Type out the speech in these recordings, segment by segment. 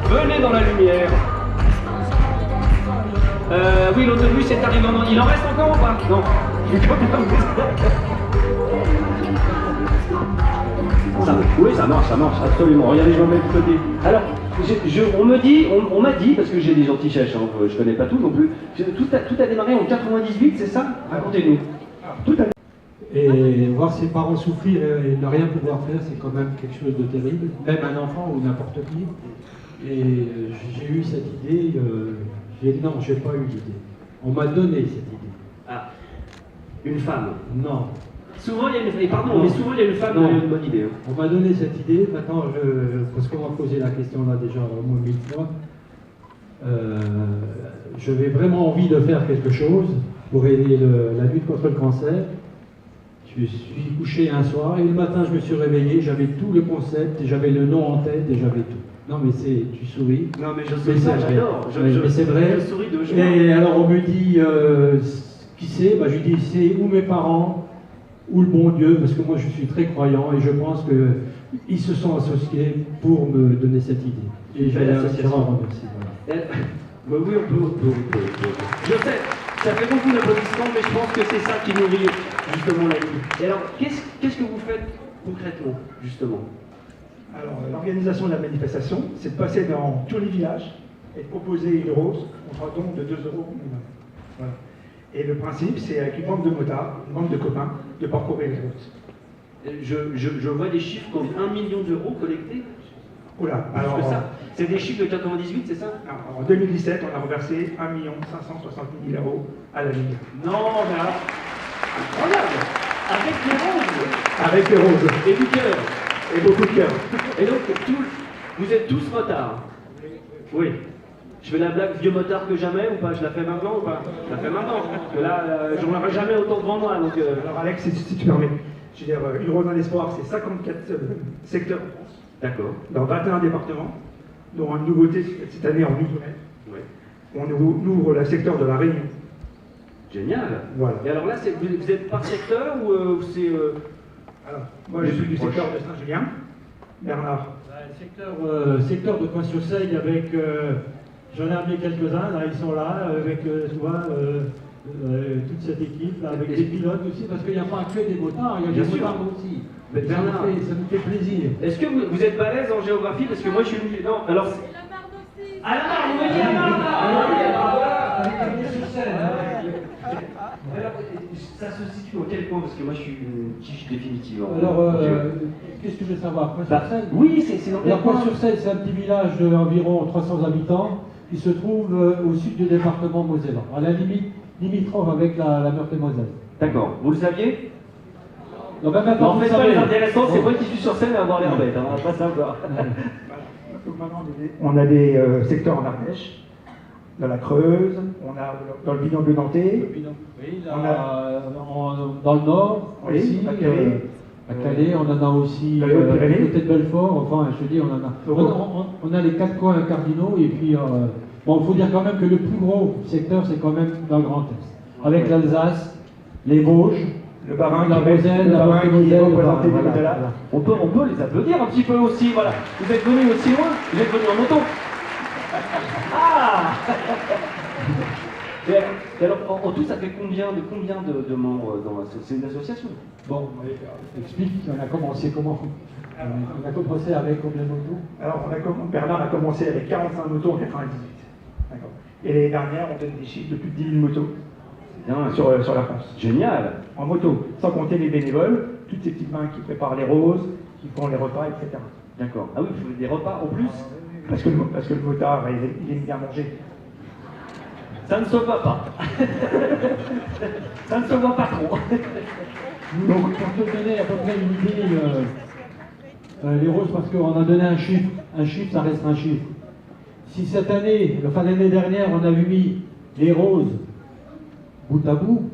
Venez dans la lumière. Oui, l'autobus est arrivé. Il en reste encore ou pas? Non. Oui, ça marche, absolument. Regardez, je vais mettre de côté. Alors, on m'a dit, parce que j'ai des gens qui cherchent, hein, je connais pas tout non plus, tout a démarré en 98, c'est ça? Racontez-nous. Et voir ses parents souffrir et ne rien pouvoir faire, c'est quand même quelque chose de terrible, même un enfant ou n'importe qui. Et j'ai eu cette idée, non, j'ai pas eu l'idée. On m'a donné cette idée. Ah, une femme? Non. Souvent, il y a une femme qui a une bonne idée. Hein. On m'a donné cette idée, maintenant, parce qu'on m'a posé la question là déjà au moins 1000 fois, je vais vraiment envie de faire quelque chose pour aider la lutte contre le cancer. Je suis couché un soir et le matin je me suis réveillé, j'avais tout le concept, j'avais le nom en tête et j'avais tout. Non mais tu souris. Non mais je souris, j'adore. Mais c'est vrai. Je souris de joie. Et alors on me dit, qui c'est? Je lui dis, c'est ou mes parents ou le bon Dieu, parce que moi je suis très croyant et je pense qu'ils se sont associés pour me donner cette idée. Et je les remercie. Voilà. Oui, on peut. Je sais. Ça fait beaucoup d'applaudissements, mais je pense que c'est ça qui nourrit justement la vie. Et alors, qu'est-ce que vous faites concrètement, justement? Alors, l'organisation de la manifestation, c'est de passer dans tous les villages et de proposer une rose contre un don de 2 euros minimum. Voilà. Et le principe, c'est avec une bande de motards, une bande de copains, de parcourir les routes. Je vois des chiffres comme 1 million d'euros collectés. Oula, alors. C'est des chiffres de 98, c'est ça? En 2017, on a reversé 1 560 000 euros à la Ligue. Non, mais alors. Regarde. Avec les roses. Avec les roses. Et du cœur. Et beaucoup de cœur. Et donc, vous êtes tous motards? Oui. Je fais la blague vieux motard que jamais ou pas? Je la fais maintenant ou pas? Je la fais maintenant. Parce que là, j'en aurai jamais autant devant moi. Donc, Alors, Alex, si tu permets, je veux dire, une rose dans l'espoir, c'est 54 secteurs en France. D'accord. Dans 21 départements, dont une nouveauté cette année en Outre-mer. Oui. On ouvre le secteur de la Réunion. Génial. Voilà. Et alors là, vous êtes par secteur ou c'est... Alors, moi je suis du secteur de Saint-Julien. Bernard. Secteur de Coin-sur-Seille avec... J'en ai amené quelques-uns, là ils sont là, avec tu vois, toute cette équipe, là, avec des pilotes aussi, parce qu'il n'y a pas que des motards, il y a des motards aussi. Bernard, ça me fait plaisir. Est-ce que vous êtes balèze en géographie? Parce que moi je suis... Non, alors... À la barre, vous voyez la barre. Ça se situe dans quel coin? Parce que moi je suis une quiche définitive. Alors, qu'est-ce que je veux savoir? Coin-sur-Seille? Oui, c'est dans quel coin? Coin-sur-Seille, c'est un petit village d'environ 300 habitants qui se trouve au sud du département mosellan, à la limite limitrophe avec la Meurthe-et-Moselle. D'accord. Vous le saviez? Non, ben maintenant, en fait, pas les intéressants, c'est moi qui suis sur scène à avoir l'air bête, on va pas savoir. On a des secteurs en Ardèche, dans la Creuse, on a dans le Bignon Bleu Nantais. Oui, là, dans le nord oui, aussi. À Calais. À Calais, on en a aussi côté de Belfort, enfin je te dis, on a les 4 coins cardinaux et puis bon, il faut dire quand même que le plus gros secteur c'est quand même dans le Grand Est, avec l'Alsace, les Vosges, le Bas-Rhin, la Moselle, la Meurthe-et-Moselle, voilà. On peut les applaudir un petit peu aussi, voilà. Vous êtes venus aussi loin, vous êtes venus en moto. Ah. Et alors, en tout, ça fait combien de membres dans c'est une association? Bon, explique, on a commencé comment? On a commencé avec combien de motos? Alors, Bernard a commencé avec 45 motos en 98. D'accord. Et l'année dernière, on donne des chiffres de plus de 10 000 motos sur la France. Génial. En moto, sans compter les bénévoles, toutes ces petites mains qui préparent les roses, qui font les repas, etc. D'accord. Ah oui, vous faites des repas en plus? Parce que le motard, il aime bien manger. Ça ne se voit pas. Ça ne se voit pas trop. Donc, pour te donner à peu près une idée, les roses, parce qu'on a donné un chiffre, ça reste un chiffre. Si cette année, enfin l'année dernière, on avait mis les roses bout à bout,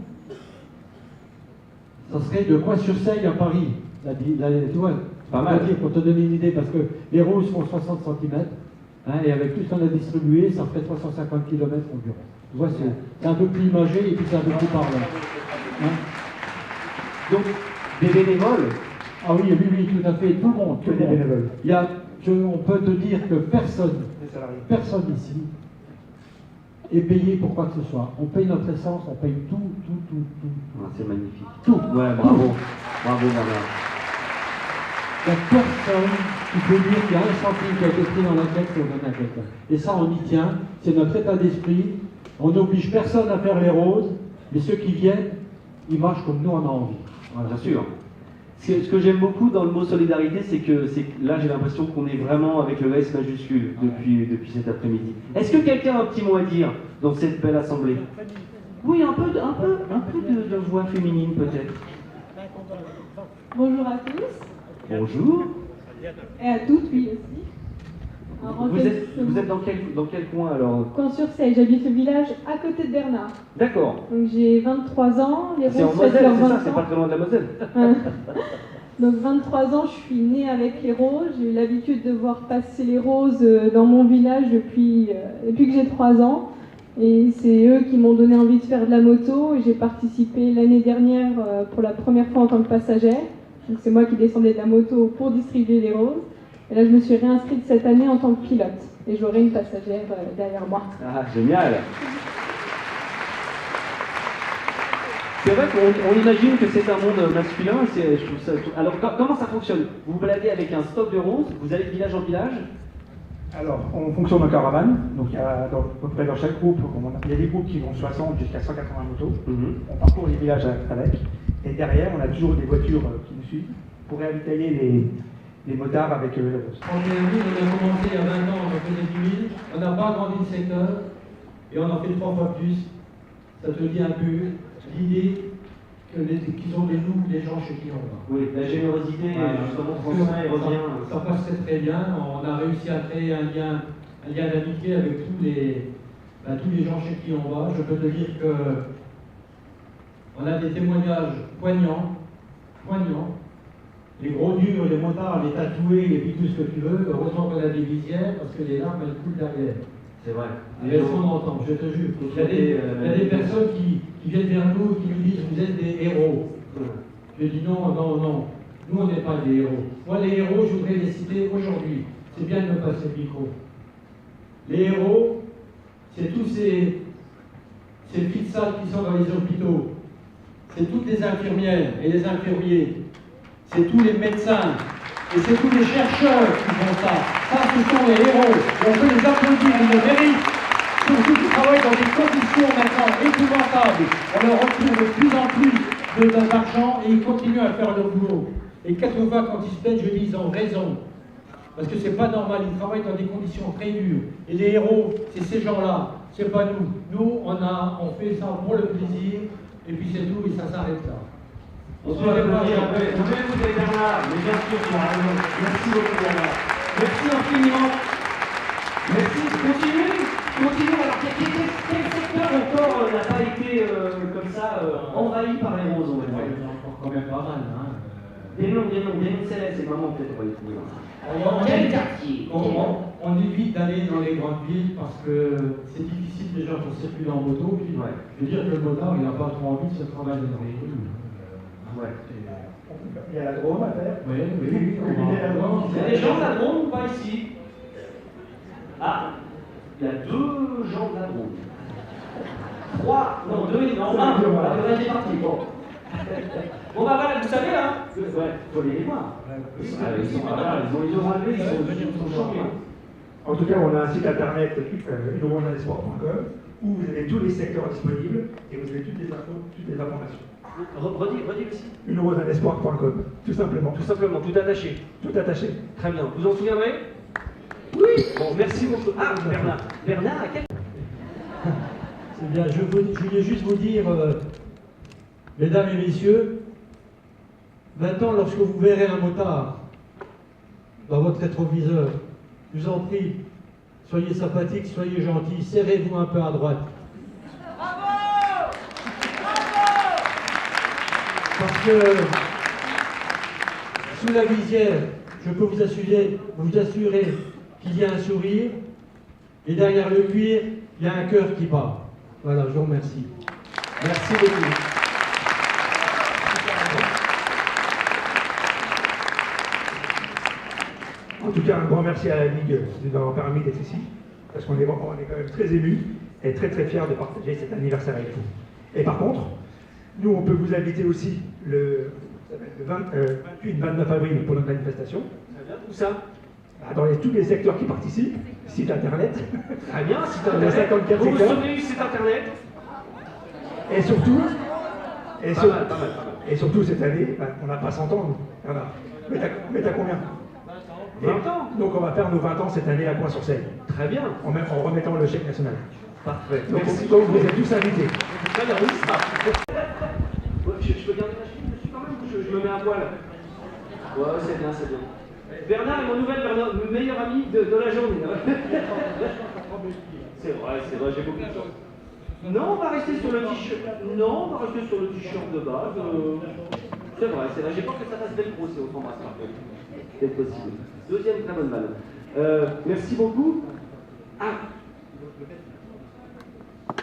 ça serait de Coin-sur-Seille à Paris. Tu vois, pas mal. Pour te donner une idée, parce que les roses font 60 cm, hein, et avec tout ce qu'on a distribué, ça ferait 350 km environ. Tu vois, c'est un peu plus imagé et puis c'est un peu plus parlant. Hein? Donc, des bénévoles? Ah oui, tout à fait, tout le monde. Que des bénévoles. Il y a on peut te dire que personne ici est payé pour quoi que ce soit. On paye notre essence, on paye tout. Ah, c'est magnifique. Tout. Ouais, bravo. Bravo, Bernard. Il n'y a personne qui peut dire qu'il y a un centime qui a été pris dans la caisse pour donner à quelqu'un. Et ça, on y tient. C'est notre état d'esprit. On n'oblige personne à faire les roses, mais ceux qui viennent, ils marchent comme nous on a envie. Voilà. Bien sûr. Ce que j'aime beaucoup dans le mot solidarité, c'est que là, j'ai l'impression qu'on est vraiment avec le S majuscule depuis cet après-midi. Est-ce que quelqu'un a un petit mot à dire dans cette belle assemblée? Oui, un peu de voix féminine peut-être. Bonjour à tous, Bonjour. et à toutes, oui aussi. Alors, Vous êtes dans quel coin alors? Camp-sur-Seille, j'habite le village à côté de Bernard. D'accord. Donc j'ai 23 ans, les C'est en roses fêtent Moselle, leurs c'est ça, 20 c'est pas ans. très loin de la Moselle. Donc 23 ans, je suis née avec les roses. J'ai eu l'habitude de voir passer les roses dans mon village depuis que j'ai 3 ans. Et c'est eux qui m'ont donné envie de faire de la moto. Et j'ai participé l'année dernière pour la première fois en tant que passagère. Donc c'est moi qui descendais de la moto pour distribuer les roses. Et là, je me suis réinscrite cette année en tant que pilote. Et j'aurai une passagère derrière moi. Ah, génial. C'est vrai qu'on imagine que c'est un monde masculin. Je trouve ça. Alors, comment ça fonctionne? Vous vous baladez avec un stock de roses, vous allez de village en village? Alors, on fonctionne en caravane, donc il y a à peu près dans chaque groupe, il y a des groupes qui vont 60 jusqu'à 180 motos. On parcourt les villages avec, et derrière, on a toujours des voitures qui nous suivent pour ravitailler les motards avec les roses. On est amis, on a commencé il y a 20 ans, on en faisait 10 000, on n'a pas agrandi le secteur, et on en fait 3 fois plus. Ça te dit un peu l'idée qu'ils ont de nous, les gens chez qui on va. Oui, la générosité, Voilà. justement, transmet et revient. Ça passe très bien. On a réussi à créer un lien d'amitié avec tous les gens chez qui on va. Je peux te dire que on a des témoignages poignants. Les gros durs, les motards, les tatoués, et puis tout ce que tu veux. Heureusement qu'on a des visières parce que les larmes elles coulent derrière. C'est vrai. Et elles sont ententes, je te jure. Il y a des personnes qui viennent vers nous et qui nous disent vous êtes des héros. Je dis non. Nous, on n'est pas des héros. Moi, les héros, je voudrais les citer aujourd'hui. C'est bien de me passer le micro. Les héros, c'est tous ces petites salles qui sont dans les hôpitaux. C'est toutes les infirmières et les infirmiers. C'est tous les médecins. Et c'est tous les chercheurs qui font ça. Ça, ce sont les héros. Et on peut les applaudir, ils le méritent. Surtout qu'ils travaillent dans des conditions maintenant épouvantables. On leur retrouve de plus en plus d'argent et ils continuent à faire leur boulot. Et quelquefois, quand ils se plaignent, je dis ils ont raison. Parce que c'est pas normal, ils travaillent dans des conditions très dures. Et les héros, c'est ces gens-là, c'est pas nous. Nous, on fait ça pour le plaisir, et puis c'est tout, et ça s'arrête là. On se fait plaisir. On peut écouter Bernard, mais bien sûr, tu as raison. Merci beaucoup, Bernard. Merci infiniment. Merci. Continuez. Alors, quel secteur encore n'a pas été comme ça envahi par les roses, on va dire? Il y en a encore quand même pas mal. Hein. Des noms célèbres, c'est maman peut-être pas les trouver. Quel quartier on évite d'aller dans les grandes villes parce que c'est difficile déjà pour circuler en moto. Puis, Ouais. je veux dire que le motard, il n'a pas trop envie de se travailler dans les rues. Ouais. Il y a la Drôme à faire. Oui. Il y a la Drôme. Il y a des gens de la Drôme ou pas ici? Ah, il y a 2 gens de la Drôme. 3, non 2, non 1. Le reste est parti. Bon bah voilà, vous savez hein. Ouais, faut les voir. Ils ont relevé, ils sont champions. En tout cas, on a un site internet, uneroseunesport.com, où vous avez tous les secteurs disponibles et vous avez toutes les infos, toutes les informations. Redis le site. uneroseunesport.com, tout simplement. Tout simplement, tout attaché. Tout attaché. Très bien. Vous en souviendrez? Oui. Bon, merci beaucoup. Ah, Bernard. Bernard, à quel... C'est bien, je voulais juste vous dire, mesdames et messieurs, maintenant, lorsque vous verrez un motard dans votre rétroviseur, je vous en prie, soyez sympathiques, soyez gentils, serrez-vous un peu à droite. Parce que sous la visière, je peux vous assurer qu'il y a un sourire, et derrière le cuir, il y a un cœur qui bat. Voilà, je vous remercie. Merci beaucoup. En tout cas, un grand merci à la Ligue de nous avoir permis d'être ici, parce qu'on est quand même très émus et très très fiers de partager cet anniversaire avec vous. Et par contre, nous, on peut vous inviter aussi le 28-29 avril pour notre manifestation. Très bien, où ça? Dans tous les secteurs qui participent, site internet. Très bien, site On a internet. 54 Vous vous secteurs. souvenez du site internet? Et surtout, Pas mal, pas mal. et surtout cette année, on n'a pas 100 ans, nous. Voilà. Mais t'as combien? 20 ans. Donc on va faire nos 20 ans cette année à Coin-sur-Seine, Très bien. en remettant le chèque national. Parfait. Donc, Merci. donc vous êtes tous invités. Très bien, oui, ça. Ouais, je peux garder ma cheville dessus quand même ou je me mets un poil? Ouais, c'est bien, c'est bien. Bernard est mon meilleur ami de la journée. C'est vrai, j'ai beaucoup de chance. Non, on va rester sur le t-shirt. Non, on va rester sur le t-shirt de base. C'est vrai, j'ai peur que ça fasse velcro, c'est autant basse par contre. C'est possible. Deuxième très bonne balle. Merci beaucoup. Ah,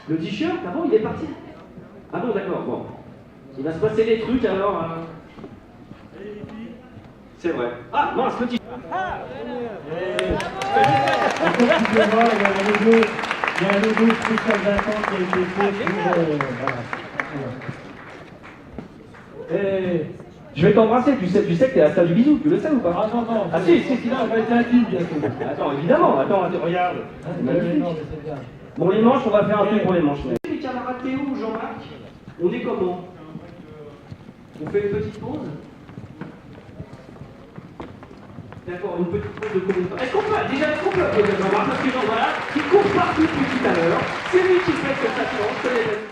le t-shirt, ah bon, il est parti? Ah bon, d'accord, bon. Il va se passer des trucs alors. C'est vrai. Ah, mince, le t-shirt. Excusez-moi, il y a un logo spécial 20 ans qui a été fait pour... voilà. Je vais t'embrasser, tu sais que t'es à la salle du bisou, tu le sais ou pas? Ah non, non, Ah si, sinon on va être intime bientôt. Attends, évidemment, regarde. Magnifique. Non, mais c'est bien. Bon, les manches, on va faire un truc pour les manches. Les camarades Théo ou Jean-Marc, on est comment? On fait une petite pause? D'accord, une petite pause de combien de temps? Est-ce qu'on peut applaudir Jean-Marc? Parce que Jean, voilà, il court partout depuis tout à l'heure. C'est lui qui fait que ça change,